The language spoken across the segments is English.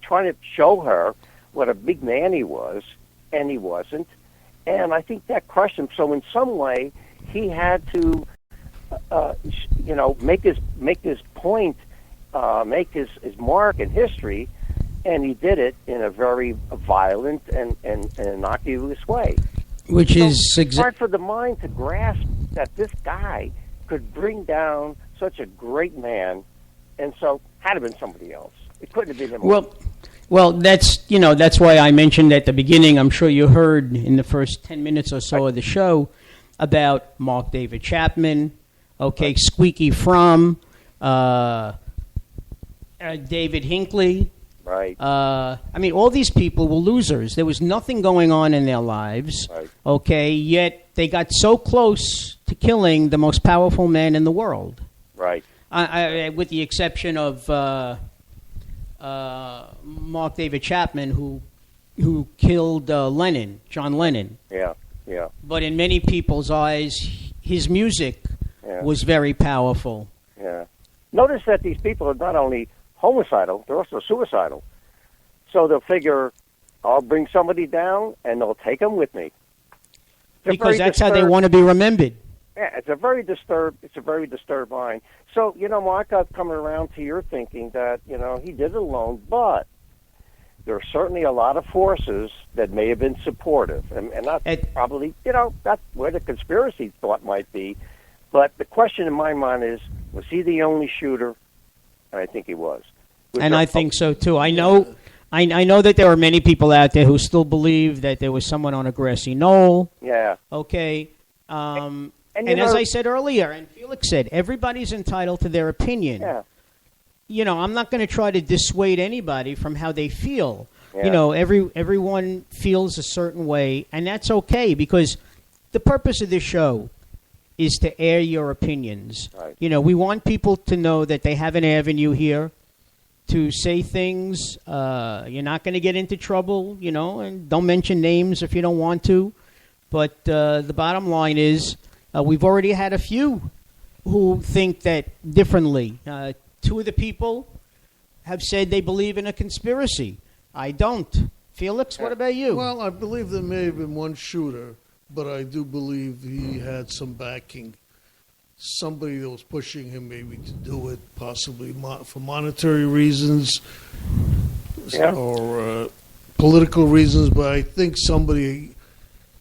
trying to show her what a big man he was, and he wasn't. And I think that crushed him. So in some way, he had to, make his point, make his mark in history, and he did it in a very violent and innocuous way. Which is hard for the mind to grasp that this guy could bring down such a great man, and so had to have been somebody else. It couldn't have been him. Well, that's why I mentioned at the beginning. I'm sure you heard in the first 10 minutes or so of the show about Mark David Chapman, Squeaky Fromm, David Hinckley. Right. All these people were losers. There was nothing going on in their lives. Right. Yet they got so close to killing the most powerful man in the world. Right. With the exception of Mark David Chapman, who killed John Lennon. Yeah. Yeah. But in many people's eyes, his music was very powerful. Yeah. Notice that these people are not only homicidal, they're also suicidal. So they'll figure, I'll bring somebody down, and they'll take them with me. Because that's how they want to be remembered. Yeah, it's a very disturbed mind. So, Mark, I'm coming around to your thinking that, he did it alone, but there are certainly a lot of forces that may have been supportive. And that's probably, that's where the conspiracy thought might be. But the question in my mind is, was he the only shooter? And I think he was. And I think so, too. I know that there are many people out there who still believe that there was someone on a grassy knoll. Yeah. Okay. And as I said earlier, and Felix said, everybody's entitled to their opinion. Yeah. I'm not going to try to dissuade anybody from how they feel. Yeah. Everyone feels a certain way, and that's okay, because the purpose of this show is to air your opinions. Right. We want people to know that they have an avenue here to say things. You're not going to get into trouble, and don't mention names if you don't want to. But the bottom line is we've already had a few who think that differently. Two of the people have said they believe in a conspiracy. I don't. Felix, what about you? Well, I believe there may have been one shooter, but I do believe he had some backing. Somebody that was pushing him maybe to do it, possibly for monetary reasons or political reasons, but I think somebody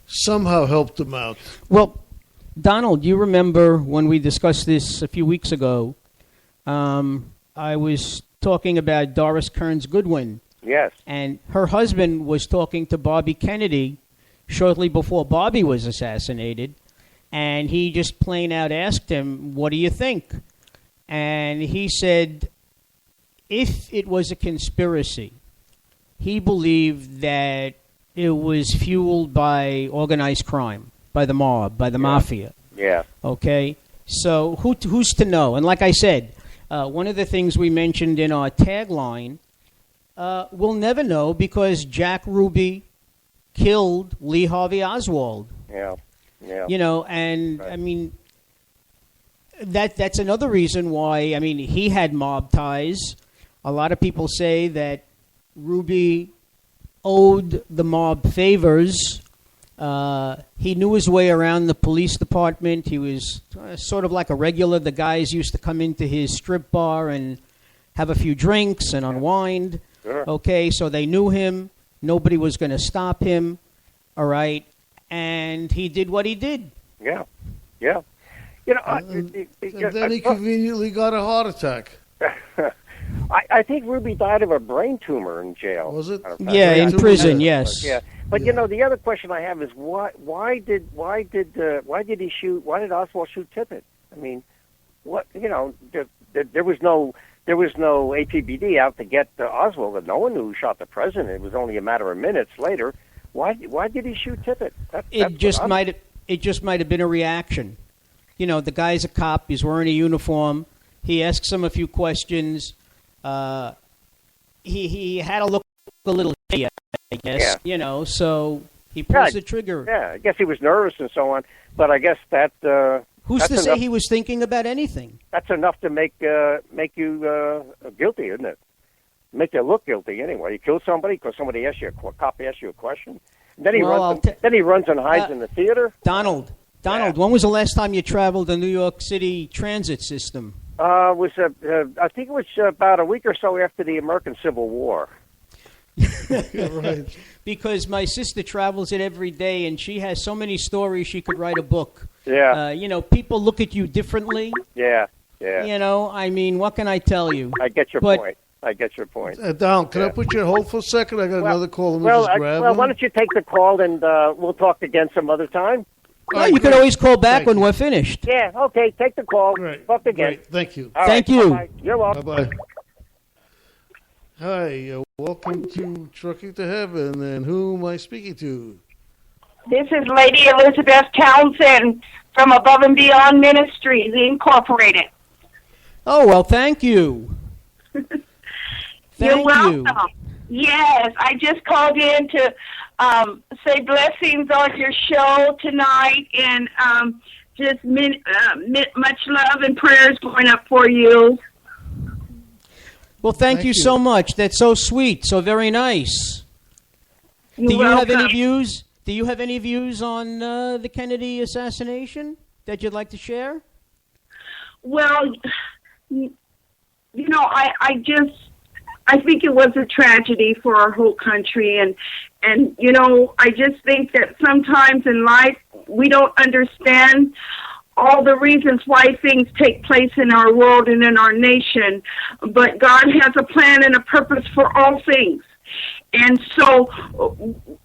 somehow helped him out. Well, Donald, you remember when we discussed this a few weeks ago, I was talking about Doris Kearns Goodwin. Yes. And her husband was talking to Bobby Kennedy shortly before Bobby was assassinated, and he just plain out asked him, what do you think? And he said, if it was a conspiracy, he believed that it was fueled by organized crime, by the mob, by the mafia. Yeah. Okay? So who's to know? And like I said, one of the things we mentioned in our tagline, we'll never know because Jack Ruby killed Lee Harvey Oswald. Yeah. Yeah. And right. I mean, that's another reason why, he had mob ties. A lot of people say that Ruby owed the mob favors. He knew his way around the police department. He was sort of like a regular. The guys used to come into his strip bar and have a few drinks and unwind. Sure. Okay, so they knew him. Nobody was going to stop him. All right. And he did what he did. Yeah. Yeah. And then he conveniently got a heart attack. I think Ruby died of a brain tumor in jail. Was it? Yeah, in prison, yes. Yeah. But the other question I have is why did he shoot? Why did Oswald shoot Tippit? I mean, what there was no APBD out to get Oswald. No one knew who shot the president. It was only a matter of minutes later. Why did he shoot Tippit? It just might have been a reaction. The guy's a cop. He's wearing a uniform. He asks him a few questions. He had to look a little shady, I guess. Yeah. So he pulls the trigger. Yeah, I guess he was nervous and so on. But I guess that who's to say he was thinking about anything? That's enough to make you guilty, isn't it? make you look guilty anyway. You kill somebody because somebody asked you a cop asked you a question. And then he runs and hides in the theater. Donald, when was the last time you traveled the New York City transit system? I think it was about a week or so after the American Civil War. Right. Because my sister travels it every day, and she has so many stories she could write a book. Yeah. People look at you differently. Yeah. I mean, what can I tell you? I get your point. Donald, can I put you on hold for a second? I got another call. Let me just grab why don't you take the call, and we'll talk again some other time? Well, you can always call back when we're finished. Yeah, okay, take the call. Right. Talk again. Right. Thank you. Thank you. Bye-bye. You're welcome. Bye-bye. Hi, welcome to Trucking to Heaven, and who am I speaking to? This is Lady Elizabeth Townsend from Above and Beyond Ministries, Incorporated. Oh, well, thank you. You're welcome. Yes, I just called in to say blessings on your show tonight, and just much love and prayers going up for you. Well, thank you so much. That's so sweet, so very nice. You're Do you welcome. have any views? Do you have any views on the Kennedy assassination that you'd like to share? Well, I think it was a tragedy for our whole country, and I just think that sometimes in life we don't understand all the reasons why things take place in our world and in our nation, but God has a plan and a purpose for all things. And so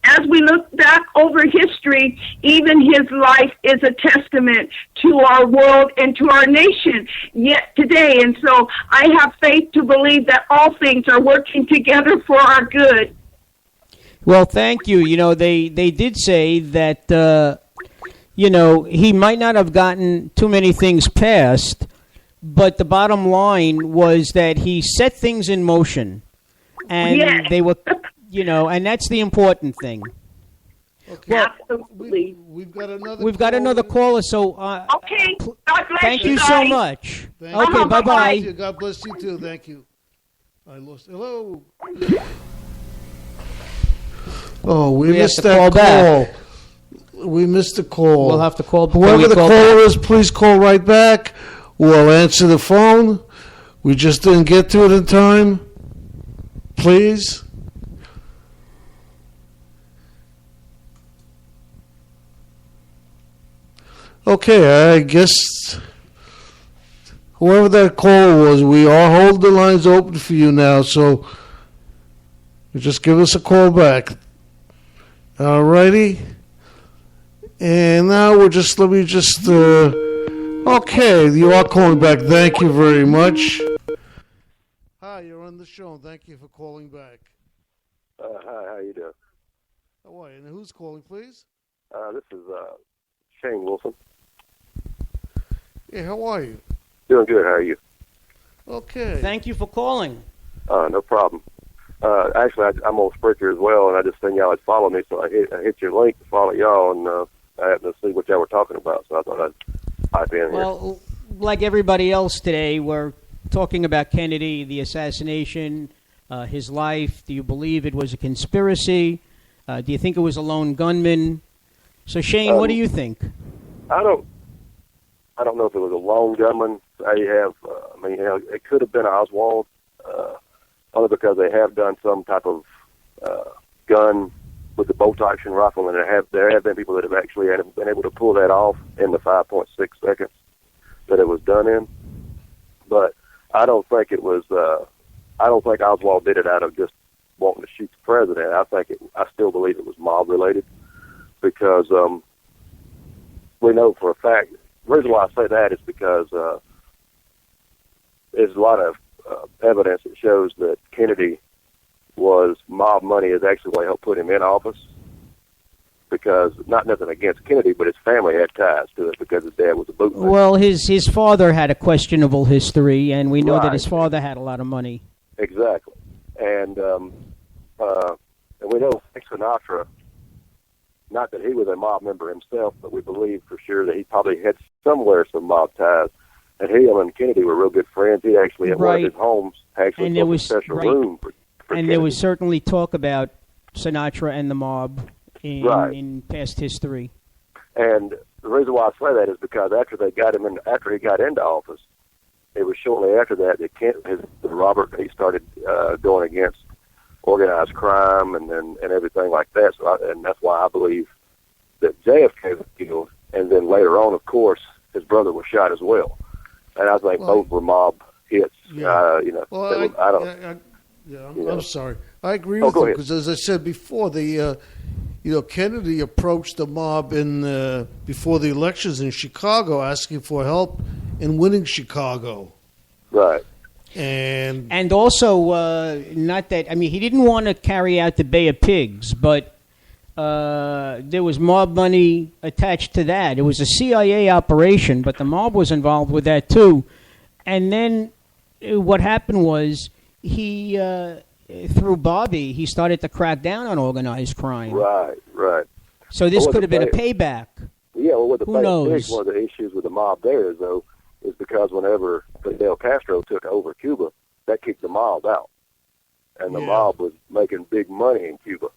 as we look back over history, even his life is a testament to our world and to our nation yet today. And so I have faith to believe that all things are working together for our good. Well, thank you. They did say that, he might not have gotten too many things passed, but the bottom line was that he set things in motion. And they were, and that's the important thing. Okay. Well, absolutely. We've got another caller. So, okay. God bless thank you you guys. so much. Thank you. Bye-bye. God bless you too. Thank you. I lost. Hello. Oh, we missed that call. We missed the call. We'll have to call. Whoever the caller is, please call right back. We'll answer the phone. We just didn't get to it in time. Please. Okay, I guess whoever that caller was, we are holding the lines open for you now, so just give us a call back. All righty. And now okay, you are calling back. Thank you very much. Hi, you're on the show. Thank you for calling back. Hi, how you doing? How are you? And who's calling, please? This is Shane Wilson. Yeah, how are you? Doing good, how are you? Okay. Thank you for calling. No problem. Actually, I'm on Spreaker as well, and I just seen y'all had followed me, so I hit your link to follow y'all, and I happened to see what y'all were talking about, so I thought I'd pipe in here. Well, like everybody else today, we're talking about Kennedy, the assassination, his life. Do you believe it was a conspiracy? Do you think it was a lone gunman? So, Shane, what do you think? I don't know if it was a lone gunman. It could have been Oswald, only because they have done some type of gun with the bolt action rifle, and there have been people that have actually been able to pull that off in the 5.6 seconds that it was done in. But I don't think it was. I don't think Oswald did it out of just wanting to shoot the president. I still believe it was mob related, because we know for a fact. The reason why I say that is because there's a lot of evidence that shows that Kennedy was mob money is actually what helped put him in office. Because not nothing against Kennedy, but his family had ties to it because his dad was a bootlegger. Well, his father had a questionable history, and we know that his father had a lot of money. Exactly, and we know Frank Sinatra. Not that he was a mob member himself, but we believe for sure that he probably had somewhere some mob ties. And him and Kennedy were real good friends. He actually had one Right. of his homes actually And built there a was- special right. room for And Kennedy. there was certainly talk about Sinatra and the mob Right. in past history. And the reason why I say that is because after he got into office, it was shortly after that Robert, he started going against organized crime and everything like that. And that's why I believe that JFK was killed, and then later on, of course, his brother was shot as well. And I think both were mob hits. Yeah. Well, I'm sorry. I agree Oh, with go you ahead. because, as I said before, Kennedy approached the mob before the elections in Chicago, asking for help in winning Chicago. Right. And also, not that, I mean, he didn't want to carry out the Bay of Pigs, but there was mob money attached to that. It was a CIA operation, but the mob was involved with that too. And then what happened was he, through Bobby, he started to crack down on organized crime. Right. So this Well, could have been a the payback. Yeah, well, with the Who Bay of knows? Pigs, one of the issues with the mob there is because whenever Fidel Castro took over Cuba, that kicked the mob out. And the mob was making big money in Cuba.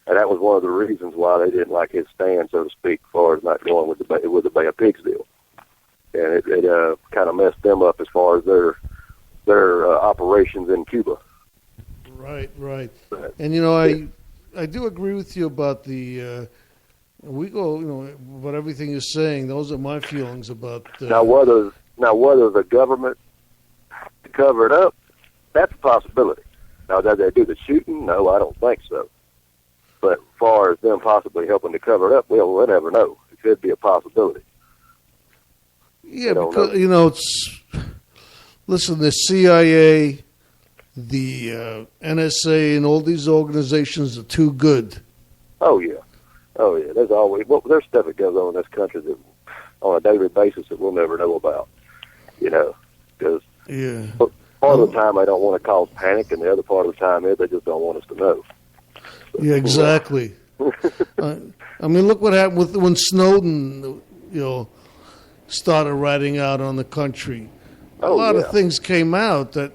And that was one of the reasons why they didn't like his stand, so to speak, as far as not going with the Bay of Pigs deal. And it kind of messed them up as far as their operations in Cuba. Right. But, And I do agree with you about the about everything you're saying. Those are my feelings about. Now whether the government cover it up, that's a possibility. Now, did they do the shooting? No, I don't think so. But as far as them possibly helping to cover it up, well, we'll never know. It could be a possibility. Yeah, don't because listen, the CIA, the NSA, and all these organizations are too good. Oh yeah. There's there's stuff that goes on in this country that on a daily basis that we'll never know about. Because part of the time they don't want to cause panic, and the other part of the time is they just don't want us to know. So, Yeah, exactly. I mean, look what happened when Snowden, started writing out on the country. A lot of things came out that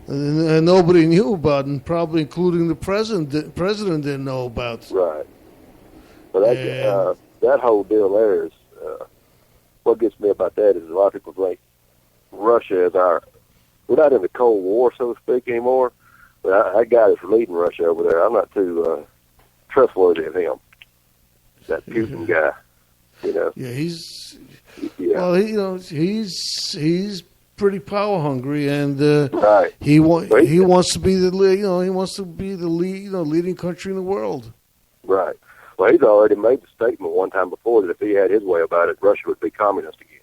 and nobody knew about, and probably including the president didn't know about. Right. But that whole deal there is what gets me about that is a lot of people think Russia is we're not in the Cold War, so to speak, anymore. But that guy that's leading Russia over there, I'm not too trustworthy of him. That Putin guy, Yeah, he's Yeah. well, he's pretty power hungry, and Right. he wants to be the leading country in the world. Right. Well, he's already made the statement one time before that if he had his way about it, Russia would be communist again.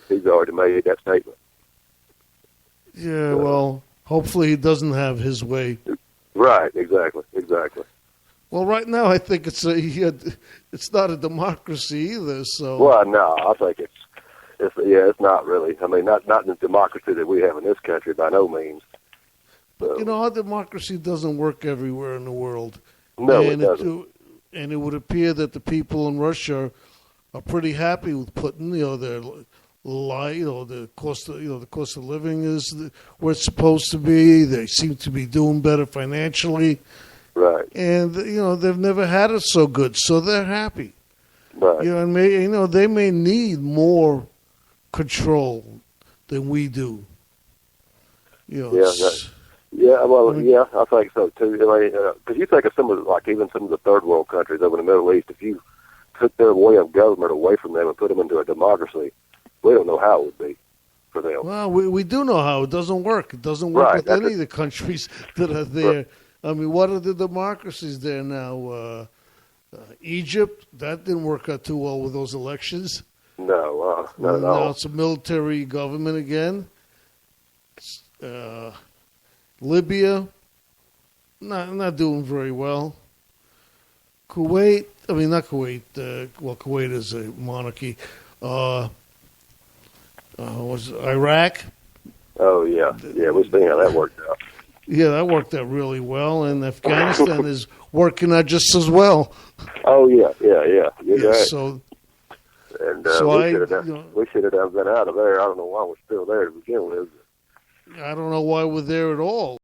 He's already made that statement. Yeah, well, hopefully he doesn't have his way. Right. Exactly. Well, right now I think it's not a democracy either. So Well, no, I think it's not really. I mean, not in the democracy that we have in this country by no means. So, our democracy doesn't work everywhere in the world. no, and it doesn't. And it would appear that the people in Russia are pretty happy with Putin. Their the cost of living is where it's supposed to be. They seem to be doing better financially, Right. and they've never had it so good, so they're happy. Right. And they may need more control than we do. Yeah, well, I think so too. Because you think of some of even some of the third world countries over in the Middle East, if you took their way of government away from them and put them into a democracy, we don't know how it would be for them. Well, we do know how it doesn't work. It doesn't work Right, with that's any of the countries that are there. I mean, what are the democracies there now? Egypt, that didn't work out too well with those elections. No, not at Now all. it's a military government again. Libya, not doing very well. Kuwait, not Kuwait. Kuwait is a monarchy. Was Iraq? Oh yeah, we're seeing how that worked out. Yeah, that worked out really well, and Afghanistan is working out just as well. Oh yeah. You're right. So And So we should have been out of there. I don't know why we're still there to begin with. I don't know why we're there at all.